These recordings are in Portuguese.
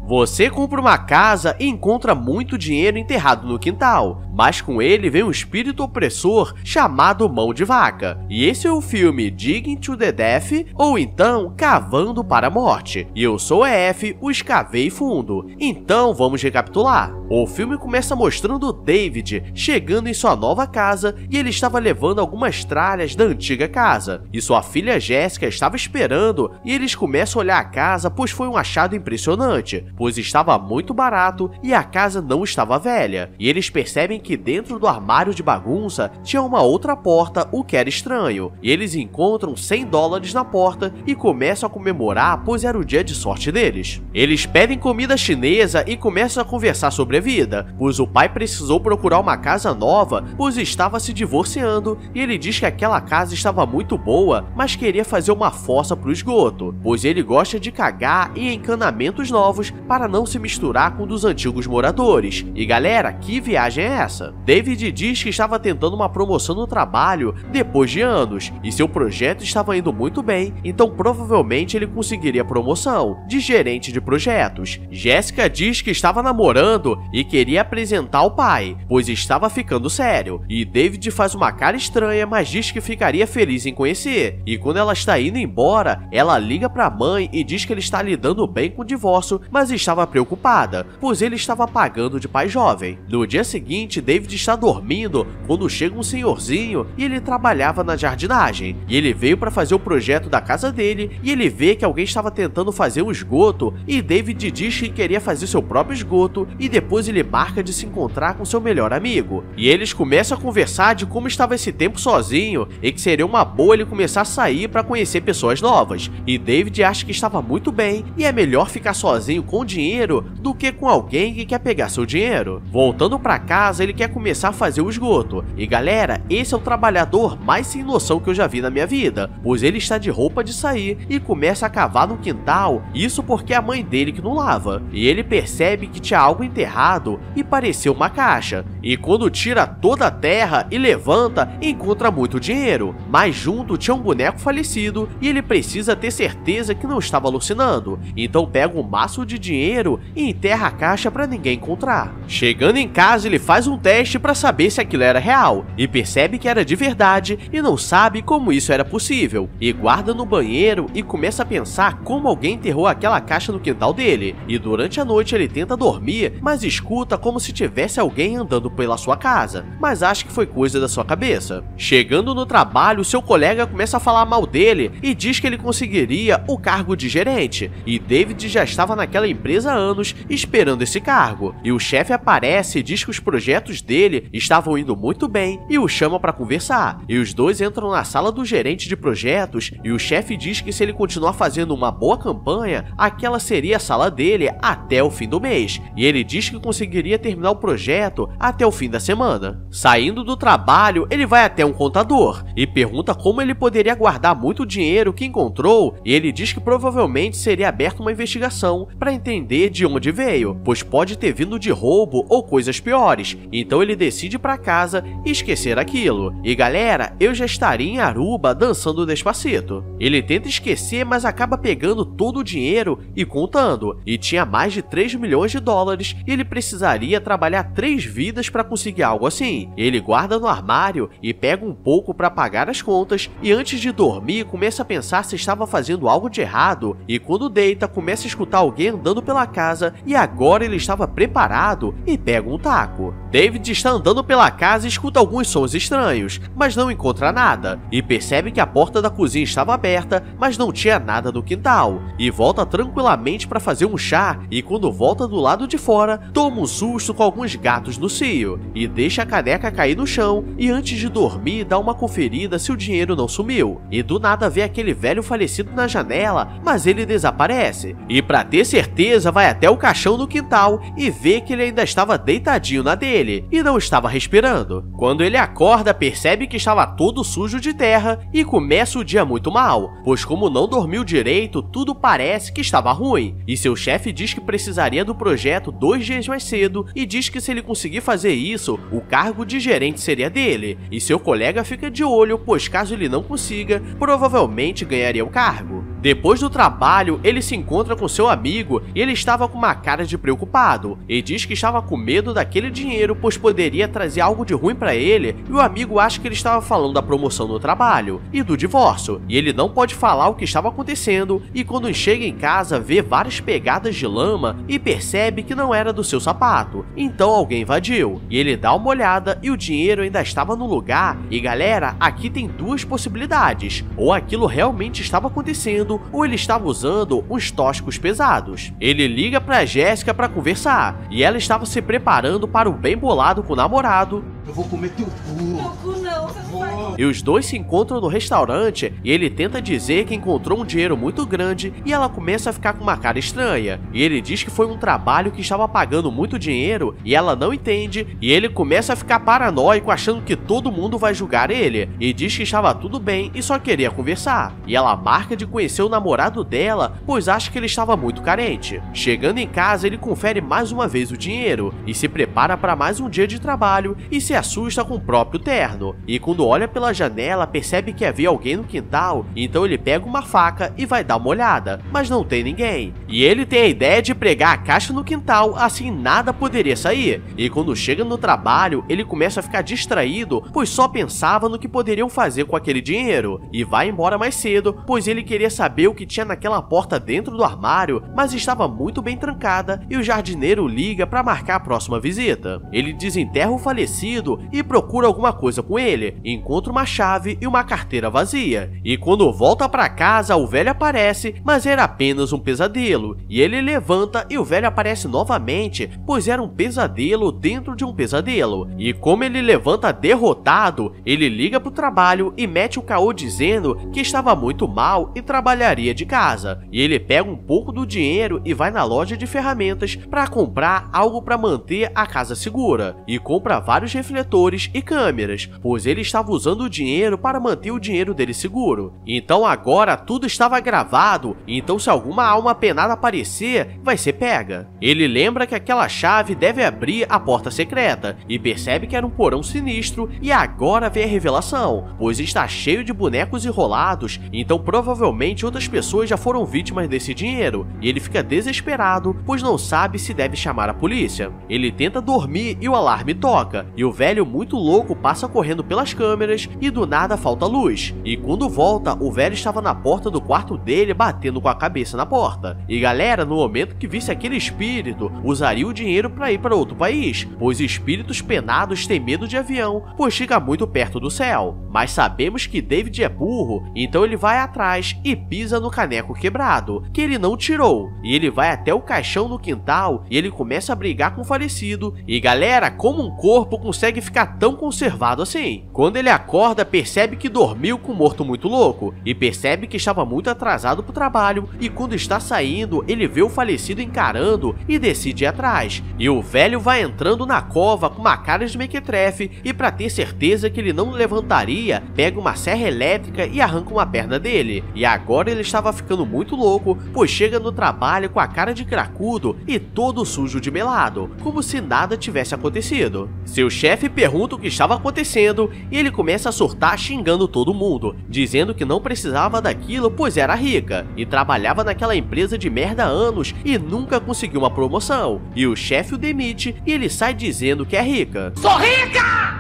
Você compra uma casa e encontra muito dinheiro enterrado no quintal, mas com ele vem um espírito opressor chamado Mão de Vaca. E esse é o filme Digging to the Death, ou então Cavando para a Morte. E eu sou o EF, o Escavei Fundo. Então vamos recapitular. O filme começa mostrando David chegando em sua nova casa e ele estava levando algumas tralhas da antiga casa. E sua filha Jéssica estava esperando e eles começam a olhar a casa, pois foi um achado impressionante, pois estava muito barato e a casa não estava velha. E eles percebem que dentro do armário de bagunça tinha uma outra porta, o que era estranho. E eles encontram $100 na porta e começam a comemorar, pois era o dia de sorte deles. Eles pedem comida chinesa e começam a conversar sobre a vida, pois o pai precisou procurar uma casa nova, pois estava se divorciando, e ele diz que aquela casa estava muito boa, mas queria fazer uma fossa para o esgoto, pois ele gosta de cagar em encanamentos novos para não se misturar com dos antigos moradores. E galera, que viagem é essa? David diz que estava tentando uma promoção no trabalho depois de anos, e seu projeto estava indo muito bem, então provavelmente ele conseguiria promoção de gerente de projetos. Jéssica diz que estava namorando e queria apresentar ao pai, pois estava ficando sério, e David faz uma cara estranha, mas diz que ficaria feliz em conhecer. E quando ela está indo embora, ela liga para a mãe e diz que ele está lidando bem com o divórcio, mas estava preocupada, pois ele estava pagando de pai jovem. No dia seguinte, David está dormindo quando chega um senhorzinho e ele trabalhava na jardinagem, e ele veio para fazer o projeto da casa dele e ele vê que alguém estava tentando fazer um esgoto e David diz que queria fazer seu próprio esgoto e depois ele marca de se encontrar com seu melhor amigo. E eles começam a conversar de como estava esse tempo sozinho e que seria uma boa ele começar a sair para conhecer pessoas novas. E David acha que estava muito bem e é melhor ficar sozinho com dinheiro do que com alguém que quer pegar seu dinheiro. Voltando para casa, ele quer começar a fazer o esgoto. E galera, esse é o trabalhador mais sem noção que eu já vi na minha vida, pois ele está de roupa de sair e começa a cavar no quintal, isso porque é a mãe dele que não lava. E ele percebe que tinha algo enterrado e pareceu uma caixa. E quando tira toda a terra e levanta, encontra muito dinheiro, mas junto tinha um boneco falecido e ele precisa ter certeza que não estava alucinando. Então pega um maço de dinheiro e enterra a caixa para ninguém encontrar. Chegando em casa, ele faz um teste para saber se aquilo era real e percebe que era de verdade e não sabe como isso era possível. E guarda no banheiro e começa a pensar como alguém enterrou aquela caixa no quintal dele. E durante a noite ele tenta dormir, mas escuta como se tivesse alguém andando pela sua casa, mas acha que foi coisa da sua cabeça. Chegando no trabalho, seu colega começa a falar mal dele e diz que ele conseguiria o cargo de gerente. E David já estava naquela empresa há anos esperando esse cargo. E o chefe aparece e diz que os projetos dele estavam indo muito bem e o chama para conversar. E os dois entram na sala do gerente de projetos e o chefe diz que se ele continuar fazendo uma boa campanha, aquela seria a sala dele até o fim do mês. E ele diz que conseguiria terminar o projeto até o fim da semana. Saindo do trabalho, ele vai até um contador e pergunta como ele poderia guardar muito dinheiro que encontrou, e ele diz que provavelmente seria aberta uma investigação para entender de onde veio, pois pode ter vindo de roubo ou coisas piores. Então ele decide ir para casa e esquecer aquilo. E galera, eu já estaria em Aruba dançando Despacito. Ele tenta esquecer, mas acaba pegando todo o dinheiro e contando, e tinha mais de $3 milhões e ele precisaria trabalhar 3 vidas para conseguir algo assim. Ele guarda no armário e pega um pouco para pagar as contas, e antes de dormir começa a pensar se estava fazendo algo de errado, e quando deita começa a escutar alguém andando pela casa, e agora ele estava preparado e pega um taco. David está andando pela casa e escuta alguns sons estranhos, mas não encontra nada, e percebe que a porta da cozinha estava aberta, mas não tinha nada no quintal, e volta tranquilamente para fazer um chá, e quando volta do lado de fora, toma um susto com alguns gatos no cio, e deixa a caneca cair no chão, e antes de dormir dá uma conferida se o dinheiro não sumiu, e do nada vê aquele velho falecido na janela, mas ele desaparece, e para ter certeza vai até o caixão no quintal e vê que ele ainda estava deitadinho na dele, e não estava respirando. Quando ele acorda, percebe que estava todo sujo de terra e começa o dia muito mal, pois como não dormiu direito, tudo parece que estava ruim, e seu chefe diz que precisaria do projeto 2 dias mais cedo e diz que se ele conseguir fazer isso, o cargo de gerente seria dele, e seu colega fica de olho, pois caso ele não consiga, provavelmente ganharia o cargo. Depois do trabalho, ele se encontra com seu amigo e ele estava com uma cara de preocupado e diz que estava com medo daquele dinheiro, pois poderia trazer algo de ruim para ele, e o amigo acha que ele estava falando da promoção no trabalho e do divórcio, e ele não pode falar o que estava acontecendo, e quando chega em casa vê várias pegadas de lama e percebe que não era do seu sapato, então alguém invadiu, e ele dá uma olhada e o dinheiro ainda estava no lugar. E galera, aqui tem duas possibilidades: ou aquilo realmente estava acontecendo, ou ele estava usando uns tóxicos pesados. Ele liga pra Jéssica para conversar, e ela estava se preparando para o bem bolado com o namorado. Eu vou comer teu cu. Meu cu não, você não vai. E os dois se encontram no restaurante e ele tenta dizer que encontrou um dinheiro muito grande, e ela começa a ficar com uma cara estranha. E ele diz que foi um trabalho que estava pagando muito dinheiro e ela não entende, e ele começa a ficar paranoico achando que todo mundo vai julgar ele, e diz que estava tudo bem e só queria conversar. E ela marca de conhecer o namorado dela, pois acha que ele estava muito carente. Chegando em casa, ele confere mais uma vez o dinheiro e se prepara para mais um dia de trabalho e se assusta com o próprio terno. E quando olha pela janela, percebe que havia alguém no quintal, então ele pega uma faca e vai dar uma olhada, mas não tem ninguém. E ele tem a ideia de pregar a caixa no quintal, assim nada poderia sair. E quando chega no trabalho, ele começa a ficar distraído, pois só pensava no que poderiam fazer com aquele dinheiro, e vai embora mais cedo, pois ele queria saber o que tinha naquela porta dentro do armário, mas estava muito bem trancada, e o jardineiro liga para marcar a próxima visita. Ele desenterra o falecido e procura alguma coisa com ele, encontra uma chave e uma carteira vazia. E quando volta para casa, o velho aparece, mas era apenas um pesadelo. E ele levanta e o velho aparece novamente, pois era um pesadelo dentro de um pesadelo. E como ele levanta derrotado, ele liga pro trabalho e mete o caô dizendo que estava muito mal e trabalharia de casa. E ele pega um pouco do dinheiro e vai na loja de ferramentas para comprar algo para manter a casa segura. E compra vários refletores e câmeras, pois ele estava usando o dinheiro para manter o dinheiro dele seguro. Então agora tudo estava gravado, então se alguma alma penada aparecer, vai ser pega. Ele lembra que aquela chave deve abrir a porta secreta e percebe que era um porão sinistro, e agora vem a revelação, pois está cheio de bonecos enrolados, então provavelmente outras pessoas já foram vítimas desse dinheiro, e ele fica desesperado, pois não sabe se deve chamar a polícia. Ele tenta dormir e o alarme toca, e o velho muito louco passa correndo pelas câmeras e do nada falta luz. E quando volta, o velho estava na porta do quarto dele batendo com a cabeça na porta. E galera, no momento que visse aquele espírito, usaria o dinheiro para ir para outro país, pois espíritos penados têm medo de avião, pois fica muito perto do céu. Mas sabemos que David é burro, então ele vai atrás e pisa no caneco quebrado, que ele não tirou. E ele vai até o caixão no quintal e ele começa a brigar com o falecido. E galera, como um corpo consegue ficar tão conservado assim? Quando ele acorda, percebe que dormiu com um morto muito louco e percebe que estava muito atrasado pro trabalho, e quando está saindo, ele vê o falecido encarando e decide ir atrás. E o velho vai entrando na cova com uma cara de mequetrefe, e para ter certeza que ele não levantaria, pega uma serra elétrica e arranca uma perna dele. E agora ele estava ficando muito louco, pois chega no trabalho com a cara de cracudo e todo sujo de melado, como se nada tivesse acontecido. Seu chefe pergunta o que estava acontecendo e ele começa a surtar xingando todo mundo, dizendo que não precisava daquilo pois era rica e trabalhava naquela empresa de merda há anos e nunca conseguiu uma promoção. E o chefe o demite e ele sai dizendo que é rica. Sou rica!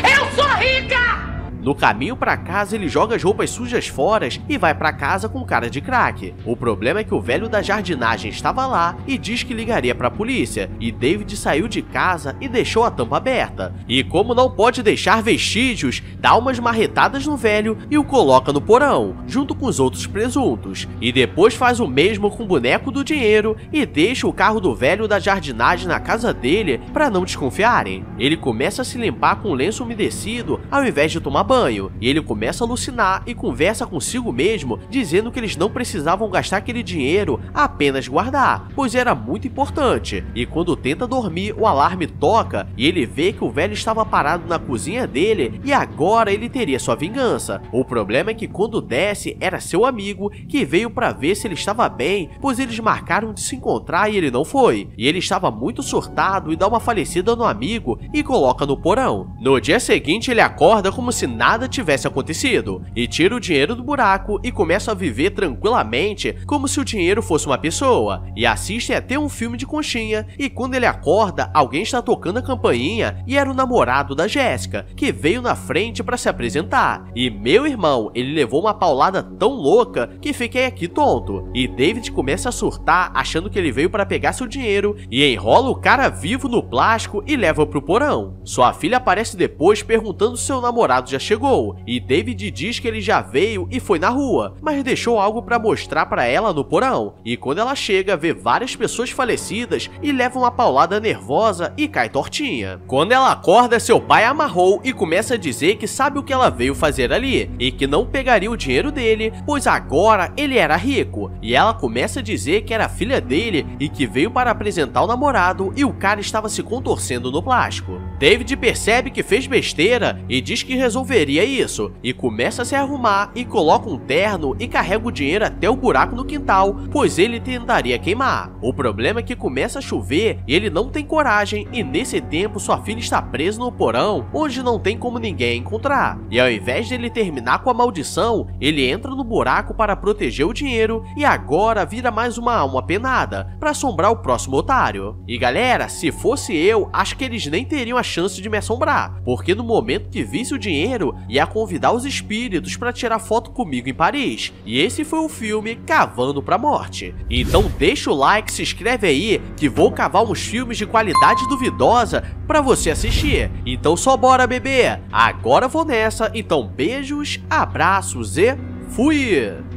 Eu sou rica! No caminho pra casa, ele joga as roupas sujas fora e vai pra casa com cara de craque. O problema é que o velho da jardinagem estava lá e diz que ligaria pra polícia, e David saiu de casa e deixou a tampa aberta. E como não pode deixar vestígios, dá umas marretadas no velho e o coloca no porão, junto com os outros presuntos. E depois faz o mesmo com o boneco do dinheiro e deixa o carro do velho da jardinagem na casa dele pra não desconfiarem. Ele começa a se limpar com um lenço umedecido ao invés de tomar banho, e ele começa a alucinar e conversa consigo mesmo, dizendo que eles não precisavam gastar aquele dinheiro, apenas guardar, pois era muito importante. E quando tenta dormir, o alarme toca e ele vê que o velho estava parado na cozinha dele e agora ele teria sua vingança. O problema é que quando desce, era seu amigo que veio para ver se ele estava bem, pois eles marcaram de se encontrar e ele não foi. E ele estava muito surtado e dá uma falecida no amigo e coloca no porão. No dia seguinte, ele acorda como se nada tivesse acontecido, e tira o dinheiro do buraco e começa a viver tranquilamente como se o dinheiro fosse uma pessoa, e assiste até um filme de conchinha, e quando ele acorda, alguém está tocando a campainha e era o namorado da Jéssica, que veio na frente para se apresentar. E meu irmão, ele levou uma paulada tão louca que fiquei aqui tonto, e David começa a surtar achando que ele veio para pegar seu dinheiro e enrola o cara vivo no plástico e leva pro porão. Sua filha aparece depois perguntando se seu namorado já chegou, e David diz que ele já veio e foi na rua, mas deixou algo para mostrar para ela no porão, e quando ela chega vê várias pessoas falecidas e leva uma paulada nervosa e cai tortinha. Quando ela acorda, seu pai a amarrou e começa a dizer que sabe o que ela veio fazer ali, e que não pegaria o dinheiro dele, pois agora ele era rico, e ela começa a dizer que era filha dele e que veio para apresentar o namorado e o cara estava se contorcendo no plástico. David percebe que fez besteira e diz que resolveria isso, e começa a se arrumar e coloca um terno e carrega o dinheiro até o buraco no quintal, pois ele tentaria queimar. O problema é que começa a chover e ele não tem coragem, e nesse tempo sua filha está presa no porão, onde não tem como ninguém encontrar. E ao invés de ele terminar com a maldição, ele entra no buraco para proteger o dinheiro e agora vira mais uma alma penada, para assombrar o próximo otário. E galera, se fosse eu, acho que eles nem teriam a chance de me assombrar, porque no momento que visse o dinheiro, ia convidar os espíritos para tirar foto comigo em Paris. E esse foi o filme Cavando pra Morte. Então deixa o like, se inscreve aí, que vou cavar uns filmes de qualidade duvidosa pra você assistir. Então só bora, bebê! Agora vou nessa, então beijos, abraços e fui!